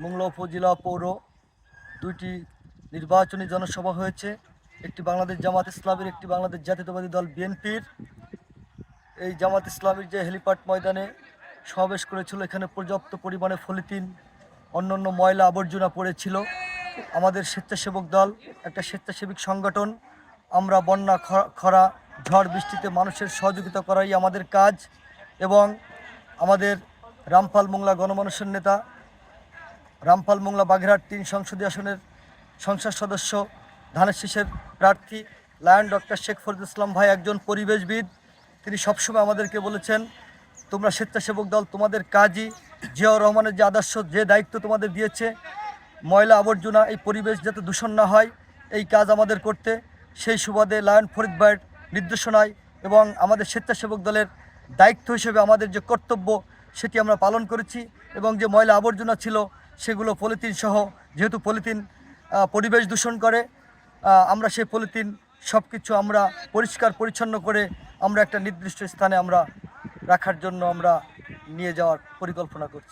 মোংলা উপজেলা পৌর দুইটি নির্বাচনী জনসভা হয়েছে, একটি বাংলাদেশ জামাত ইসলামীর, একটি বাংলাদেশ জাতীয়তাবাদী দল বিএনপির। এই জামাত ইসলামীর যে হেলিপ্যাড ময়দানে সমাবেশ করেছিল, এখানে পর্যাপ্ত পরিমাণে পলিথিন অন্যান্য ময়লা আবর্জনা পড়েছিল। আমাদের স্বেচ্ছাসেবক দল একটা স্বেচ্ছাসেবিক সংগঠন। আমরা বন্যা, খরা, ঝড় বৃষ্টিতে মানুষের সহযোগিতা করাই আমাদের কাজ। এবং আমাদের রামপাল মোংলা গণমানুষের নেতা, রামপাল মোংলা বাগেরহাট ৩ সংসদীয় আসনের সংসদ সদস্য, ধানের শীষের প্রার্থী লায়ন ডক্টর শেখ ফরিদুল ইসলাম ভাই একজন পরিবেশবিদ। তিনি সবসময় আমাদেরকে বলেছেন, তোমরা স্বেচ্ছাসেবক দল, তোমাদের কাজই জিয়াউর রহমানের যে আদর্শ, যে দায়িত্ব তোমাদের দিয়েছে, ময়লা আবর্জনা, এই পরিবেশ যাতে দূষণ না হয়, এই কাজ আমাদের করতে। সেই সুবাদে লায়ন ফরিদ ভাইয়ের নির্দেশনায় এবং আমাদের স্বেচ্ছাসেবক দলের দায়িত্ব হিসেবে আমাদের যে কর্তব্য, সেটি আমরা পালন করেছি। এবং যে ময়লা আবর্জনা ছিল সেগুলো পলিথিন সহ, যেহেতু পলিথিন পরিবেশ দূষণ করে, আমরা সেই পলিথিন সব কিছু আমরা পরিষ্কার পরিচ্ছন্ন করে আমরা একটা নির্দিষ্ট স্থানে আমরা রাখার জন্য আমরা নিয়ে যাওয়ার পরিকল্পনা করছি।